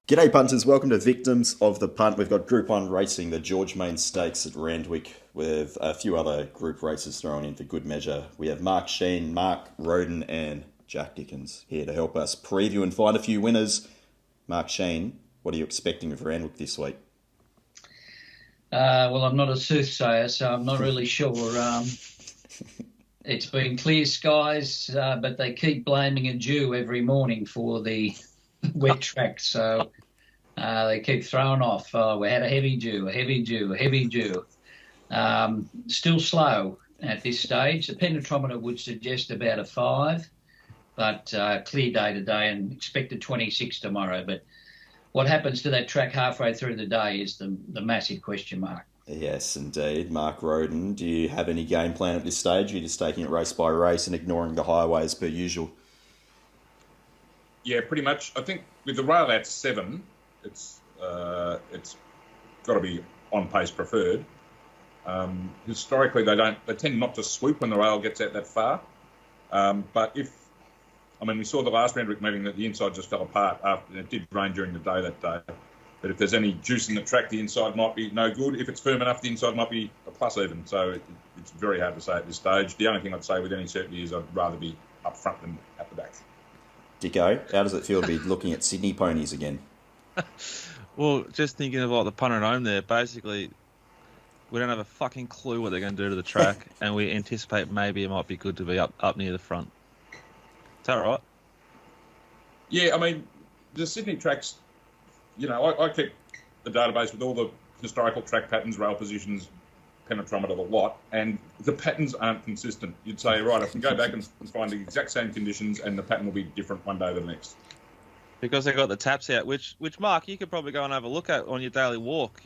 G'day punters, welcome to Victims of the Punt. We've got Group 1 racing, the George Main Stakes at Randwick, with a few other group races thrown in for good measure. We have Shean, Rhoden and Jack Dickens here to help us preview and find a few winners. Shean, what are you expecting of Randwick this week? Well, I'm not a soothsayer, so I'm not really sure. It's been clear skies, but they keep blaming a dew every morning for the wet track, so they keep throwing off. Oh, we had a heavy dew, a heavy dew, a heavy dew. Still slow at this stage. The penetrometer would suggest about a 5, but clear day today and expected 26 tomorrow. But what happens to that track halfway through the day is the massive question mark. Yes, indeed. Mark Rhoden, do you have any game plan at this stage? Or are you just taking it race by race and ignoring the highways per usual? Yeah, pretty much. I think with the rail at 7, it's got to be on pace preferred. Historically, they tend not to swoop when the rail gets out that far. But we saw the last Randwick meeting that the inside just fell apart after it did rain during the day that day. But if there's any juice in the track, the inside might be no good. If it's firm enough, the inside might be a plus even. So it's very hard to say at this stage. The only thing I'd say with any certainty is I'd rather be up front than at the back. Dicko, how does it feel to be looking at Sydney ponies again? Well, just thinking about the punter at home there, basically, we don't have a fucking clue what they're going to do to the track, and we anticipate maybe it might be good to be up near the front. Is that right? Yeah, the Sydney tracks, I keep the database with all the historical track patterns, rail positions, penetrometer, the lot, and the patterns aren't consistent. You'd say, right, I can go back and find the exact same conditions and the pattern will be different one day to the next. Because they got the taps out, which Mark, you could probably go and have a look at on your daily walk,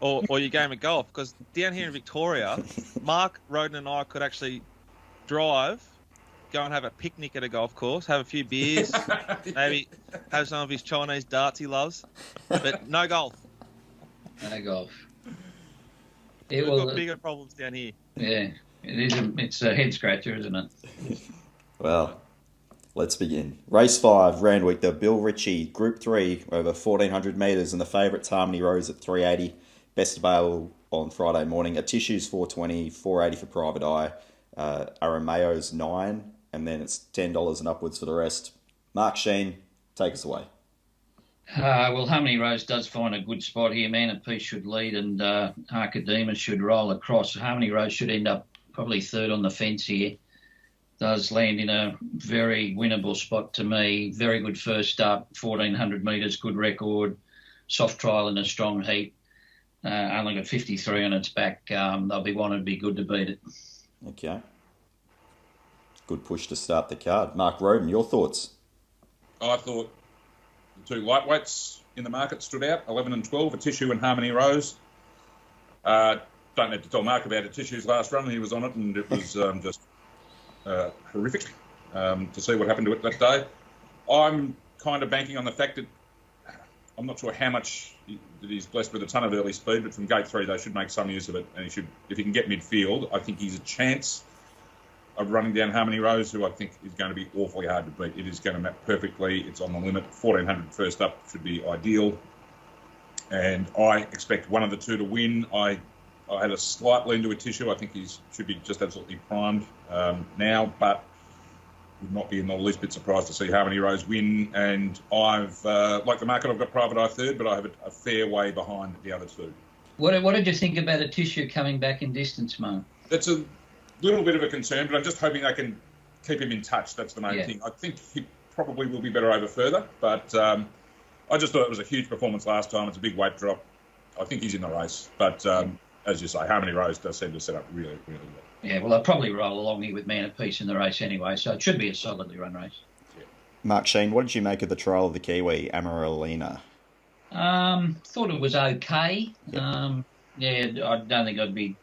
or your game of golf. Because down here in Victoria, Mark, Rhoden and I could actually drive, go and have a picnic at a golf course, have a few beers, maybe have some of his Chinese darts he loves, but no golf. No golf. We've got bigger problems down here. Yeah, it's a head scratcher, isn't it? Well, let's begin. Race 5, Randwick, the Bill Ritchie, Group 3, over 1,400 metres, and the favourites Harmony Rose at 380. Best available on Friday morning. A Tissue's 420, 480 for Private Eye. Aramayo's 9, and then it's $10 and upwards for the rest. Mark Shean, take us away. Well, Harmony Rose does find a good spot here. Man at Peace should lead and Arcademus should roll across. Harmony Rose should end up probably third on the fence here. Does land in a very winnable spot to me. Very good first up, 1,400 metres, good record. Soft trial in a strong heat. Only got 53 on its back. They'll be wanting to be good to beat it. Okay. Good push to start the card. Mark Rhoden, your thoughts? I thought the two lightweights in the market stood out, 11 and 12, a Tissue and Harmony Rose. Don't need to tell Mark about a Tissue's last run. He was on it, and it was just horrific to see what happened to it that day. I'm kind of banking on the fact that I'm not sure how much that he's blessed with a ton of early speed, but from gate 3 they should make some use of it, and if he can get midfield, I think he's a chance of running down Harmony Rose, who I think is going to be awfully hard to beat. It is going to map perfectly. It's on the limit. 1,400 first up should be ideal. And I expect one of the two to win. I had a slight lean to a Tissue. I think he should be just absolutely primed now, but would not be in the least bit surprised to see Harmony Rose win. And I've, like the market, I've got Private Eye third, but I have a fair way behind the other two. What did you think about a Tissue coming back in distance, Mark? It's a little bit of a concern, but I'm just hoping I can keep him in touch. That's the main thing. I think he probably will be better over further, but I just thought it was a huge performance last time. It's a big weight drop. I think he's in the race, but as you say, Harmony Rose does seem to set up really, really well. Yeah, well, they'll probably roll along here with Man at Peace in the race anyway, so it should be a solidly run race. Yeah. Mark Shean, what did you make of the trial of the Kiwi, Amaralina? Thought it was okay. Yep. I don't think I'd be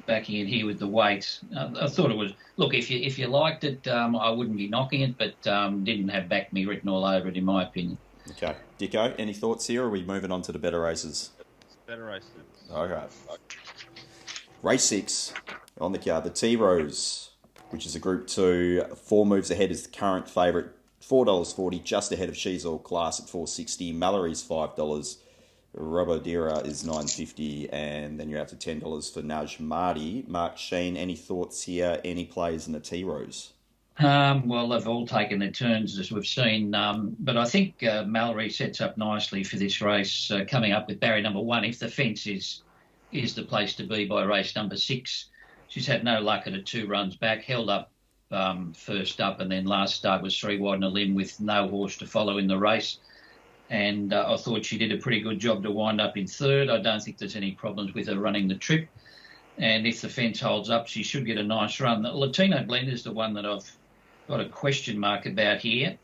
backing it here with the weight. I thought it was. Look, if you liked it, I wouldn't be knocking it, but didn't have back me written all over it, in my opinion. Okay, Dicko, any thoughts here, or are we moving on to the better races? Better races. Okay. Race 6 on the card, the T Rose, which is a Group 2. 4 moves ahead is the current favourite, $4.40, just ahead of She's All Class at $4.60. Mallory's $5. Robodira is $9.50, and then you're out to $10 for Naj Marty. Mark Shean, any thoughts here? Any plays in the T-Rose? Well, they've all taken their turns, as we've seen. But I think Mallory sets up nicely for this race, coming up with barrier number 1. If the fence is the place to be by race number 6, she's had no luck at her 2 runs back, held up first up, and then last start was 3 wide and a limb with no horse to follow in the race. And I thought she did a pretty good job to wind up in 3rd. I don't think there's any problems with her running the trip. And if the fence holds up, she should get a nice run. The Latino Blend is the one that I've got a question mark about here.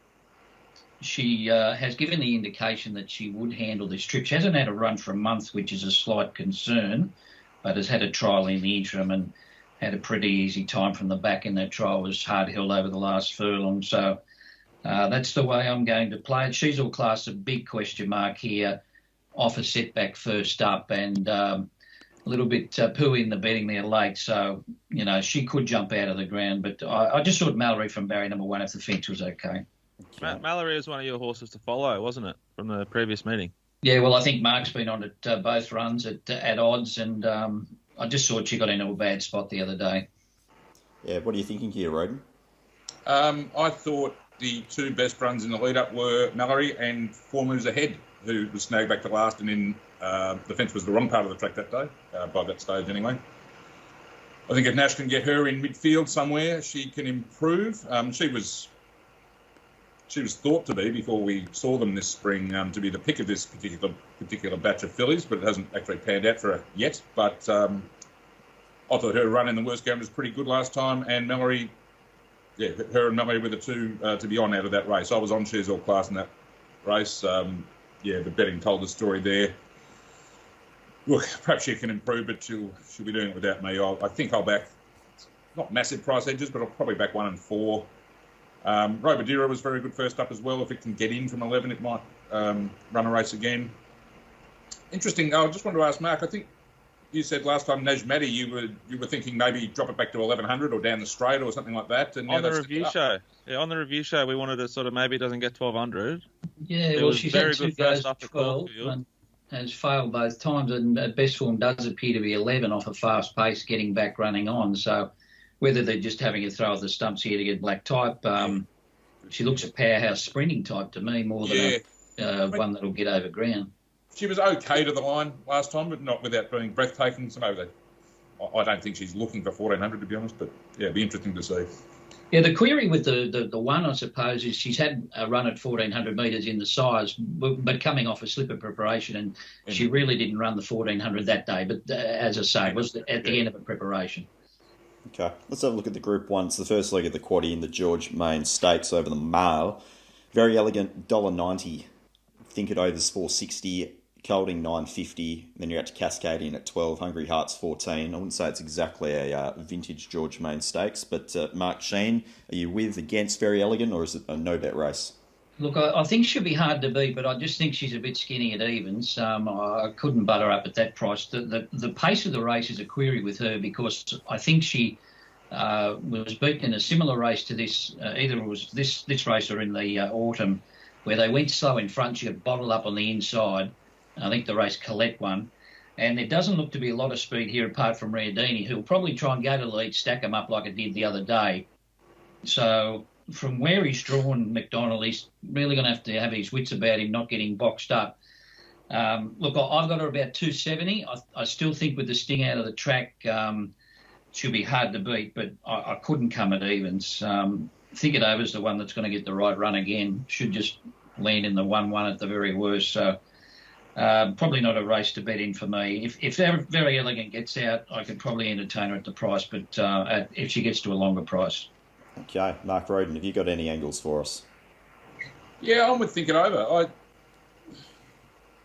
She has given the indication that she would handle this trip. She hasn't had a run for a month, which is a slight concern, but has had a trial in the interim and had a pretty easy time from the back in that trial. Was hard held over the last furlong. So that's the way I'm going to play it. She's All Class, a big question mark here, off a setback first up, and a little bit pooey in the betting there late. So, she could jump out of the ground. But I just thought Mallory from barrier number 1 if the fence was okay. Mallory was one of your horses to follow, wasn't it, from the previous meeting? Yeah, well, I think Mark's been on it both runs at odds, and I just thought she got into a bad spot the other day. Yeah, what are you thinking here, Rhoden? I thought the 2 best runs in the lead-up were Mallory and 4 Moves Ahead, who was snagged back to last, and in the fence was the wrong part of the track that day, by that stage anyway. I think if Nash can get her in midfield somewhere, she can improve. She was thought to be, before we saw them this spring, to be the pick of this particular batch of fillies, but it hasn't actually panned out for her yet. But I thought her run in the worst game was pretty good last time, and Mallory, her and Mallory were the 2 to be on out of that race. I was on She's All Class in that race. The betting told the story there. Look, perhaps she can improve, but she'll be doing it without me. I think I'll back, not massive price edges, but I'll probably back 1 and 4. Robodira was very good first up as well. If it can get in from 11, it might run a race again. Interesting. I just wanted to ask Mark, I think you said last time, Najmati, you were thinking maybe drop it back to 1100 or down the straight or something like that. And on the review show. Yeah, on the review show, we wanted to sort of maybe it doesn't get 1200. Yeah, well, she's had 2 goes 12 and has failed both times, and at best form does appear to be 11 off a fast pace, getting back running on. So whether they're just having a throw at the stumps here to get black type, she looks a powerhouse sprinting type to me more than one that'll get over ground. She was okay to the line last time, but not without being breathtaking. So maybe I don't think she's looking for 1400, to be honest, but it'd be interesting to see. Yeah, the query with the one, I suppose, is she's had a run at 1400 metres in the size, but coming off a slipper preparation, and she really didn't run the 1400 that day. But as I say, it was at the end of a preparation. Okay, let's have a look at the Group 1. It's the first leg of the quaddie in the George Main Stakes over the Mail. Very elegant, $1.90. Think It Over's $4.60. Colding $9.50. Then you're out to Cascade in at $12. Hungry Hearts $14. I wouldn't say it's exactly a vintage George Main Stakes, but Mark Shean, are you with, against Very Elegant, or is it a no-bet race? Look, I think she'll be hard to beat, but I just think she's a bit skinny at evens. I couldn't butter up at that price. The pace of the race is a query with her, because I think she was beaten in a similar race to this. Either it was this race or in the autumn, where they went slow in front. She got bottled up on the inside. I think the race Colette won. And there doesn't look to be a lot of speed here apart from Riadini, who'll probably try and go to the lead, stack them up like it did the other day. So from where he's drawn McDonald, he's really going to have his wits about him, not getting boxed up. Look, I've got her about 270. I still think with the sting out of the track, she'll be hard to beat, but I couldn't come at evens. Think It Over's the one that's going to get the right run again. Should just land in the 1-1 at the very worst. So probably not a race to bet in for me. If Very Elegant gets out, I could probably entertain her at the price, but if she gets to a longer price. Okay, Mark Rhoden, have you got any angles for us? Yeah, I'm with Think It Over.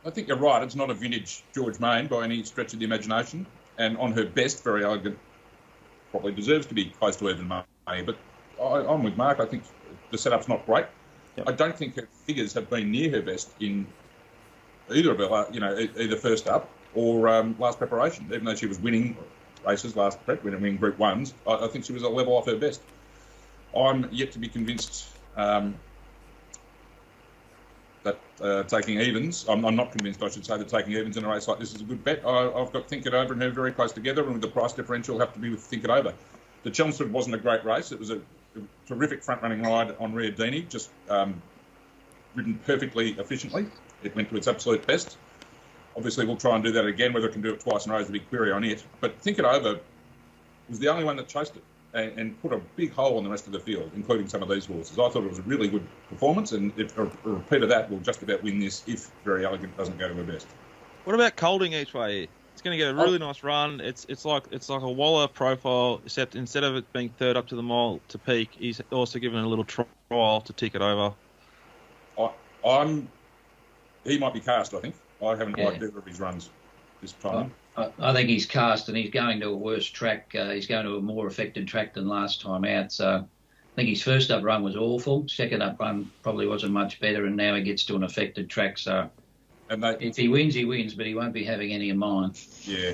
I think you're right. It's not a vintage George Main by any stretch of the imagination. And on her best, Very Elegant probably deserves to be close to even money. But I'm with Mark. I think the setup's not great. Yep. I don't think her figures have been near her best in either of her, either first up or last preparation. Even though she was winning races last prep, winning Group 1s, I think she was a level off her best. I'm yet to be convinced that taking evens. I'm not convinced, I should say, that taking evens in a race like this is a good bet. I've got Think It Over and her very close together, and with the price differential, will have to be with Think It Over. The Chelmsford wasn't a great race. It was a terrific front-running ride on Riadini, just ridden perfectly efficiently. It went to its absolute best. Obviously, we'll try and do that again. Whether it can do it twice in a row is a big query on it. But Think It Over was the only one that chased it and put a big hole in the rest of the field, including some of these horses. I thought it was a really good performance, and if a repeat of that will just about win this if Very Elegant doesn't go to her best. What about Colding each way here? It's going to get a really nice run. It's like a Waller profile, except instead of it being third up to the mile to peak, he's also given a little trial to tick it over. He might be cast, I think. I haven't liked either of his runs this time. I think he's cast, and he's going to a worse track. He's going to a more affected track than last time out. So I think his first up run was awful. Second up run probably wasn't much better, and now he gets to an affected track. So if he wins, he wins, but he won't be having any of mine. Yeah.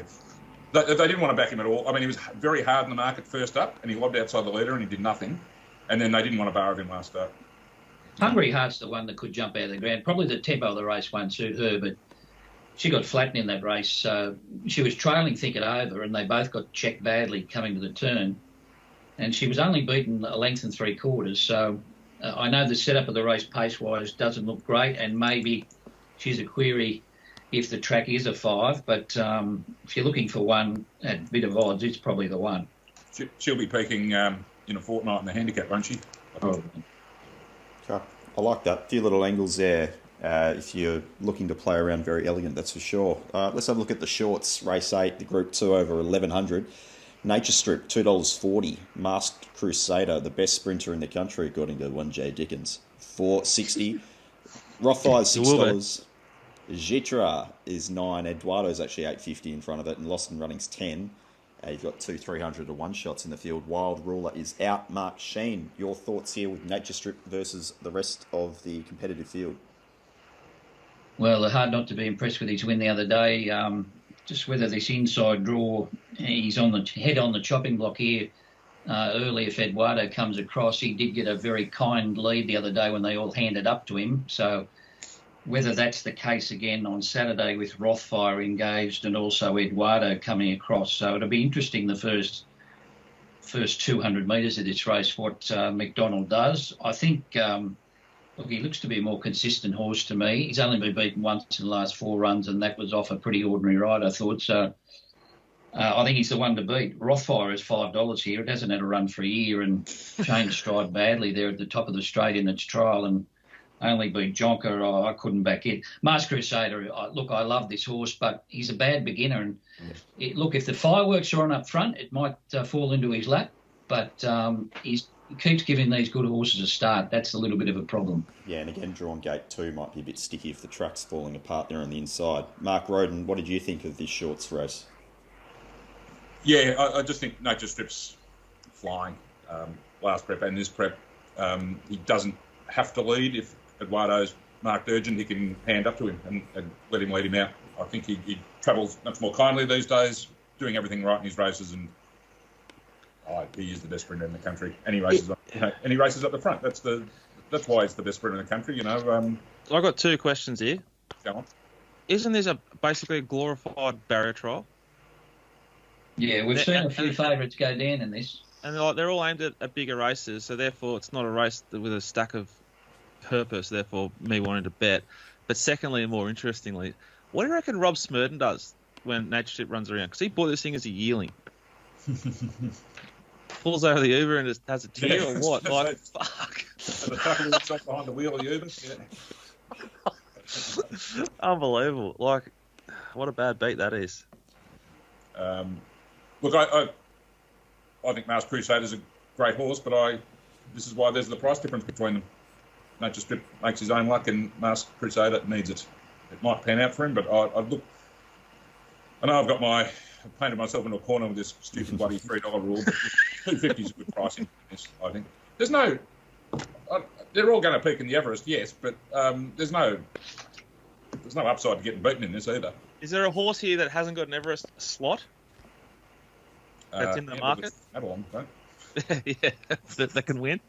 They didn't want to back him at all. I mean, he was very hard in the market first up, and he lobbed outside the leader, and he did nothing. And then they didn't want to borrow him last start. Hungry Heart's the one that could jump out of the ground. Probably the tempo of the race won't suit her, but she got flattened in that race. She was trailing Think It Over, and they both got checked badly coming to the turn. And she was only beaten a length and 3/4. So I know the setup of the race pace-wise doesn't look great, and maybe she's a query if the track is a 5. But if you're looking for one at a bit of odds, it's probably the one. She'll be peaking in a fortnight in the handicap, won't she? Oh. Okay. I like that. A few little angles there. If you're looking to play around Very Elegant, that's for sure. Let's have a look at the shorts. Race 8, the Group 2 over 1100. Nature Strip, $2.40. Masked Crusader, the best sprinter in the country, according to one J Dickens, $4.60. Rothfire, $6. G3 is $9. Eduardo's actually $8.50 in front of it, and Lost and Running's $10. You've got 2 300 to 1 shots in the field. Wild Ruler is out. Mark Shean, your thoughts here with Nature Strip versus the rest of the competitive field? Well, hard not to be impressed with his win the other day. Just whether this inside draw, he's on the head on the chopping block here. Early, if Eduardo comes across, he did get a very kind lead the other day when they all handed up to him. So whether that's the case again on Saturday with Rothfire engaged and also Eduardo coming across. So it'll be interesting the first 200 metres of this race, what McDonald does. I think, look, he looks to be a more consistent horse to me. He's only been beaten once in the last 4 runs, and that was off a pretty ordinary ride, I thought. So I think he's the one to beat. Rothfire is $5 here. It hasn't had a run for a year and changed stride badly there at the top of the straight in its trial and only beat Jonker. I couldn't back it. Masked Crusader, look, I love this horse, but he's a bad beginner. And look, if the fireworks are on up front, it might fall into his lap. But he keeps giving these good horses a start. That's a little bit of a problem. Yeah, and again, Drawn Gate 2 might be a bit sticky if the track's falling apart there on the inside. Mark Rhoden, what did you think of this shorts race? Yeah, I just think Nature Strip's flying. Last prep and this prep, he doesn't have to lead. If Eduardo's marked urgent, he can hand up to him and let him lead him out. I think he travels much more kindly these days, doing everything right in his races, and he is the best sprinter in the country. And he races up the front. That's why he's the best sprinter in the country. You know. I've got 2 questions here. Go on. Isn't this basically a glorified barrier trial? Yeah, we've seen a few favourites go down in this. And they're all aimed at bigger races, so therefore it's not a race with a stack of purpose, therefore me wanting to bet. But secondly, and more interestingly, what do you reckon Rob Smurden does when Nature Strip runs around? Because he bought this thing as a yearling. Pulls over the Uber and just has a tear or what? Like, fuck. The fucker will stop behind the wheel of the Uber. Yeah. Unbelievable. Like, what a bad beat that is. Look, I think Masked Crusader's a great horse, but this is why there's the price difference between them. Nature Strip makes his own luck, and Masked Crusader needs it. It might pan out for him, but I know I've painted myself into a corner with this stupid bloody $3 rule, but $2.50 is a good pricing. I think they're all going to peak in the Everest, yes, but there's no upside to getting beaten in this either. Is there a horse here that hasn't got an Everest slot? That's in the market? Avalon, don't. Yeah, that can win.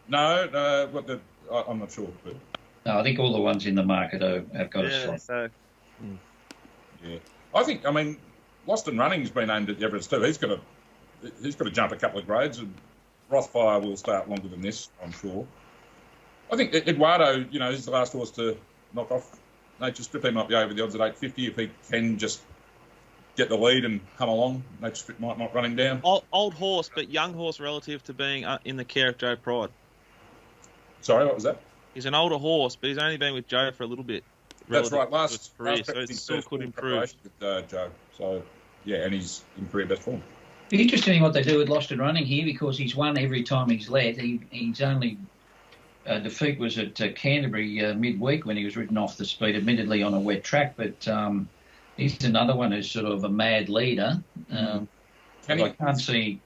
No, I'm not sure. But No, I think all the ones in the market have got a slot. So yeah, I mean, Lost and Running's been aimed at Everest too. He's got to jump a couple of grades, and Rothfire will start longer than this, I'm sure. I think Eduardo, is the last horse to knock off Nature Strip. He might be over the odds at 850 if he can just get the lead and come along. Nature Strip might not run him down. old horse, but young horse relative to being in the care of Joe Pride. Sorry, what was that? He's an older horse, but he's only been with Joe for a little bit. That's right. Last career, prep so was it his still first could full improve. preparation with Joe. So, yeah, and he's in career best form. Interesting what they do with Lost and Running here, because he's won every time he's led. He's only defeat was at Canterbury midweek when he was ridden off the speed, admittedly on a wet track, but he's another one who's sort of a mad leader. I can't see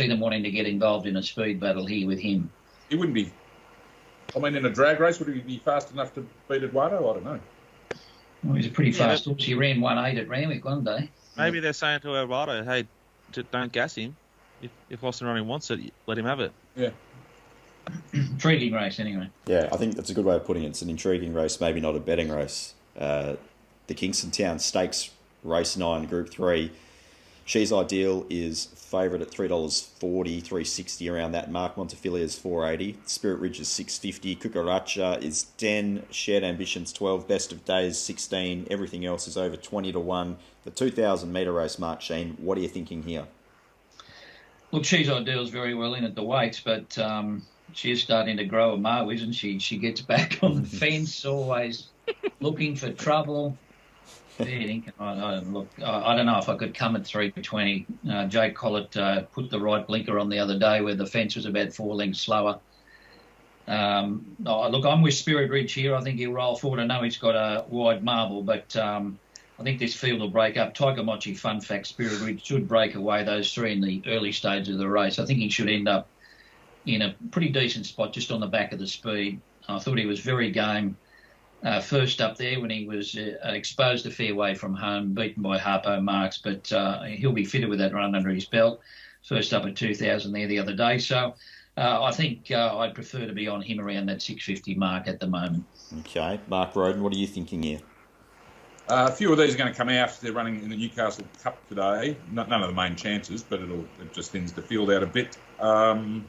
them wanting to get involved in a speed battle here with him. He wouldn't be. I mean, in a drag race, would he be fast enough to beat Eduardo? I don't know. Well, he's a pretty fast horse. He ran 1.8 at Randwick one day. Maybe they're saying to Eduardo, hey, don't gas him. If Lost and Running wants it, let him have it. Yeah. Intriguing race, anyway. Yeah, I think that's a good way of putting it. It's an intriguing race, maybe not a betting race. The Kingston Town Stakes, race 9, Group 3. She's Ideal is favourite at $3.40, $3.60 around that mark. Montefilia is $4.80. Spirit Ridge is $6.50. Cucaracha is 10. Shared Ambitions 12. Best of Days 16. Everything else is over 20 to 1. The 2,000 metre race, Mark Shean. What are you thinking here? Look, She's Ideal is very well in at the weights, but she is starting to grow a mo, isn't she? She gets back on the fence, always looking for trouble. I don't know if I could come at 3:20. Jake Collett put the right blinker on the other day where the fence was about 4 lengths slower. Look, I'm with Spirit Ridge here. I think he'll roll forward. I know he's got a wide marble, but I think this field will break up. Tiger Mochi, fun fact, Spirit Ridge should break away those three in the early stage of the race. I think he should end up in a pretty decent spot just on the back of the speed. I thought he was very game. First up there when he was exposed a fair way from home, beaten by Harpo Marks, but he'll be fitted with that run under his belt. First up at 2,000 there the other day. So I think I'd prefer to be on him around that 650 mark at the moment. Okay. Mark Rhoden, what are you thinking here? A few of these are going to come out. They're running in the Newcastle Cup today. None of the main chances, but it just thins the field out a bit. I've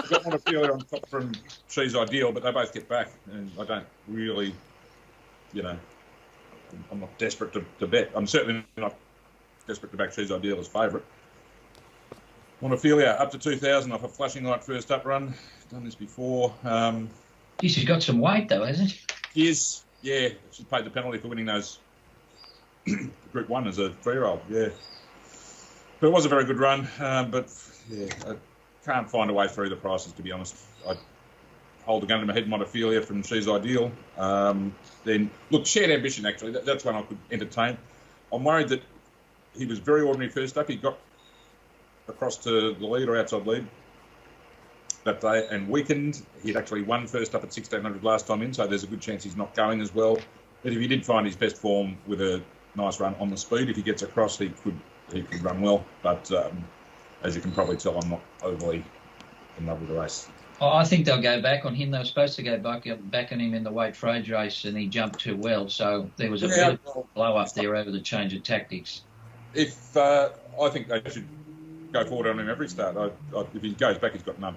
got one feeling on top from She's Ideal, but they both get back, and I don't really, I'm not desperate to bet. I'm certainly not desperate to back She's Ideal as favourite. Montefilia up to 2,000 off a flashing light first up run. Done this before. She's got some weight though, hasn't she? Yes, yeah. She paid the penalty for winning those Group 1 as a 3-year-old, yeah. But it was a very good run, but yeah, I can't find a way through the prices, to be honest. I hold the gun to my head, Montefilia from She's Ideal. Then, look, Shared Ambition, actually, that's one I could entertain. I'm worried that he was very ordinary first up. He got across to the lead or outside lead that day and weakened. He'd actually won first up at 1,600 last time in, so there's a good chance he's not going as well. But if he did find his best form with a nice run on the speed, if he gets across, he could run well. But as you can probably tell, I'm not overly in love with the race. I think they'll go back on him. They were supposed to go back on him in the Weight Frage race, and he jumped too well. So there was a bit of blow up there over the change of tactics. I think they should go forward on him every start. If he goes back, he's got none.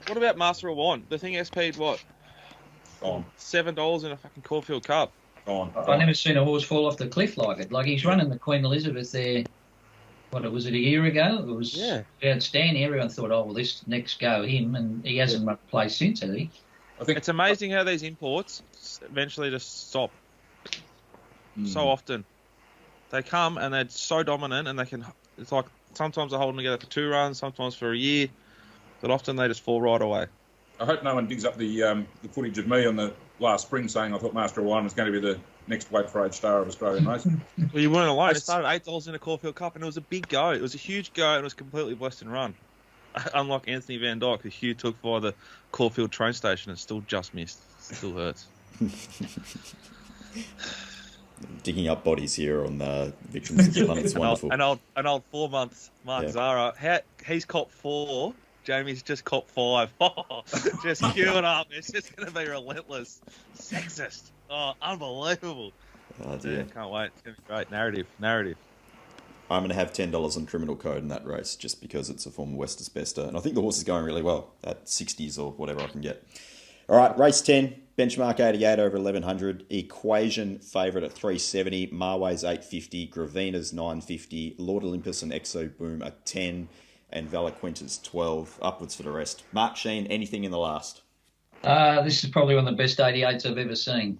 What about Master of Wine? The thing SP'd what? Gone. $7 in a fucking Caulfield Cup. Gone. I've never seen a horse fall off the cliff like it. Like he's running the Queen Elizabeth there. What was it, a year ago? It was outstanding. Everyone thought, oh well, this next go him, and he hasn't run a place since, has he? I think it's amazing how these imports eventually just stop. So often they come and they're so dominant, and they can. It's like sometimes they hold them together for 2 runs, sometimes for a year, but often they just fall right away. I hope no one digs up the footage of me on the last spring saying I thought Master of Wine was going to be the next Weight Frage star of Australian racing. Well, you weren't alone. It started $8 in a Caulfield Cup, and it was a big go. It was a huge go, and it was completely blessed and run. Unlike Anthony Van Dyke, who Hugh took via the Caulfield train station and still just missed. Still hurts. Digging up bodies here on the victims of the Punt. It's wonderful. An old 4 months Mark Zara. He's cop 4. Jamie's just cop 5. Just queuing up. It's just going to be relentless. Sexist. Oh, unbelievable. Oh, dear. Yeah, can't wait. It's going to be great. Narrative. I'm going to have $10 on criminal code in that race just because it's a former West Asbestos. And I think the horse is going really well at 60s or whatever I can get. All right, race 10, benchmark 88 over 1100. Equation favourite at 370. Marway's 850. Gravina's 950. Lord Olympus and Exo Boom at 10. And Valaquinta's 12. Upwards for the rest. Mark Shean, anything in the last? This is probably one of the best 88s I've ever seen.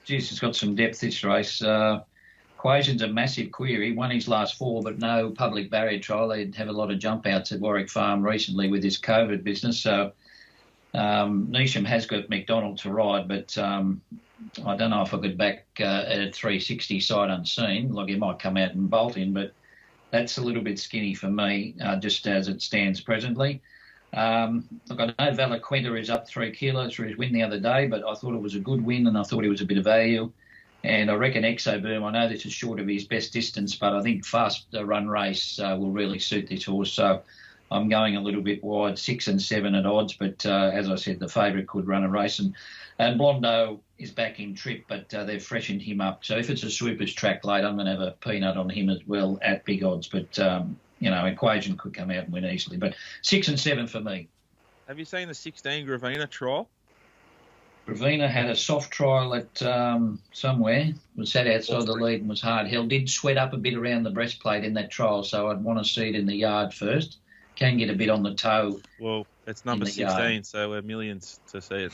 It's got some depth, this race. Equation's a massive query. Won his last 4, but no public barrier trial. They'd have a lot of jump outs at Warwick Farm recently with this COVID business. So Neesham has got McDonald to ride, but I don't know if I could back at 360 sight unseen. Like he might come out and bolt in, but that's a little bit skinny for me, just as it stands presently. Look, I know Valaquinta is up 3 kilos for his win the other day, but I thought it was a good win and I thought he was a bit of value. And I reckon Exo Boom, I know this is short of his best distance, but I think fast run race will really suit this horse. So I'm going a little bit wide, 6 and 7 at odds, but as I said, the favourite could run a race. And Blondo is back in trip, but they've freshened him up. So if it's a sweepers track late, I'm going to have a peanut on him as well at big odds. But, Equation could come out and win easily. But 6 and 7 for me. Have you seen the 16 Gravina trial? Gravina had a soft trial at somewhere. Was sat outside the lead and was hard held. Did sweat up a bit around the breastplate in that trial, so I'd want to see it in the yard first. Can get a bit on the toe. Well, it's number 16, yard. So we're millions to see it.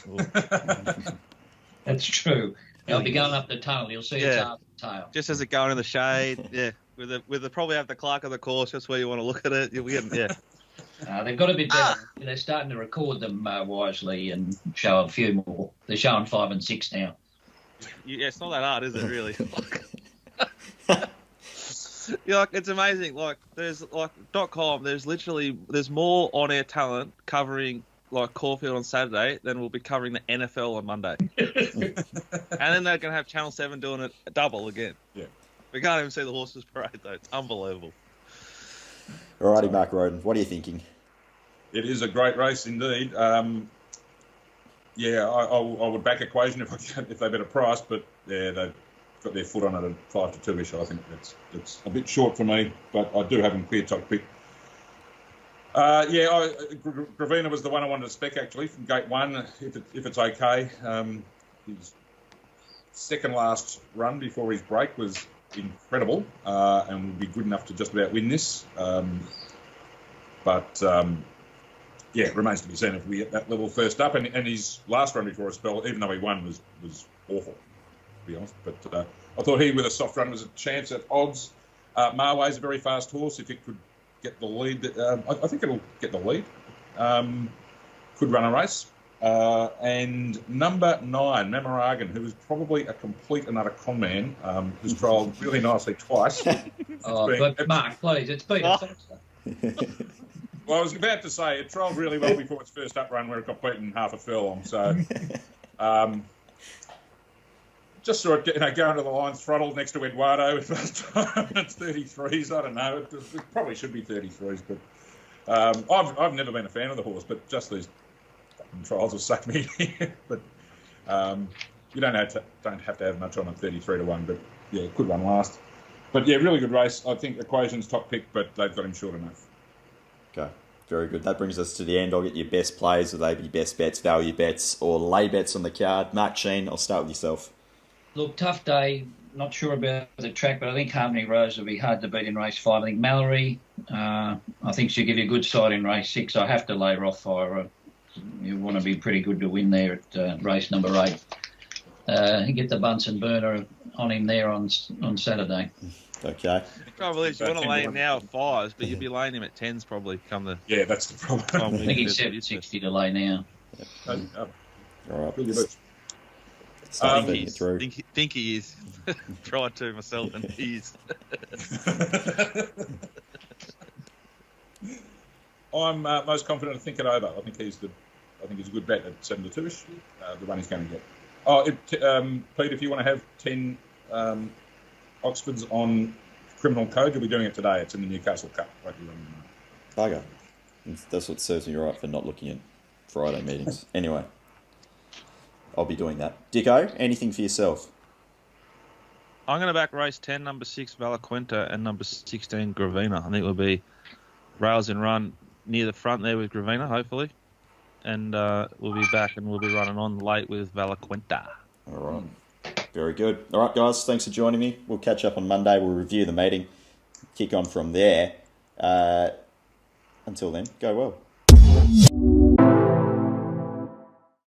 That's true. They'll be going up the tunnel. You'll see its arm and tail. Just as it going in the shade, with the probably have the clerk of the course, just where you want to look at it. They've got a bit better. They're starting to record them wisely and show a few more. They're showing 5 and 6 now. Yeah, it's not that hard, is it, really? It's amazing. There's .com. There's more on-air talent covering Caulfield on Saturday than we'll be covering the NFL on Monday. And then they're going to have Channel 7 doing it double again. Yeah. We can't even see the horses parade, though. It's unbelievable. Alrighty, Mark Rhoden, what are you thinking? It is a great race indeed. I would back Equation if they bet a price, but they've got their foot on it at 5 to 2ish. I think that's a bit short for me, but I do have them clear top pick. Gravina was the one I wanted to spec actually from gate 1, if it's okay. His second last run before his break was incredible and would be good enough to just about win this. It remains to be seen if we get that level first up. And his last run before a spell, even though he won, was awful, to be honest. But I thought he, with a soft run, was a chance at odds. Marway's a very fast horse. If it could get the lead, I think it'll get the lead. Could run a race. And number 9, Mamaragan, who is probably a complete and utter con man, who's trialled really nicely twice. But Mark, please, it's Peter Foster. Well, I was about to say, it trialled really well before its first up run where it got beaten half a furlong. So, just saw it going to the line throttled next to Eduardo first time. It's 33s. I don't know. It probably should be 33s, but I've never been a fan of the horse, but just these trials will suck me in. But you don't have to have much on at 33 to 1, but yeah, it could run last. But yeah, really good race. I think Equation's top pick, but they've got him short enough. Okay, very good. That brings us to the end. I'll get your best plays, whether they be best bets, value bets, or lay bets on the card. Mark Shean, I'll start with yourself. Look, tough day. Not sure about the track, but I think Harmony Rose will be hard to beat in race 5. I think Mallory, I think she'll give you a good side in race 6. I have to lay Rothfire. You want to be pretty good to win there at race number 8. Get the Bunsen burner on him there on Saturday. Okay. The trouble is, you want to lay him now at 5s, but you'd be laying him at 10s probably come the... Yeah, that's the problem. I think he's 760 to lay now. All right. Really good. Think he is. Tried to myself, and he is. I'm most confident to think it over. I think he's a good bet at 7 to 2ish. The one he's going to get. Pete, if you want to have 10 Oxford's on Criminal Code. You'll be doing it today. It's in the Newcastle Cup. Bugger. That's what serves me right for not looking at Friday meetings. Anyway, I'll be doing that. Dicko, anything for yourself? I'm going to back race 10, number 6, Valaquenta, and number 16, Gravina. I think it'll be rails and run near the front there with Gravina, hopefully. And we'll be back and we'll be running on late with Valaquenta. All right. Very good. All right, guys, thanks for joining me. We'll catch up on Monday. We'll review the meeting, kick on from there. Until then, go well.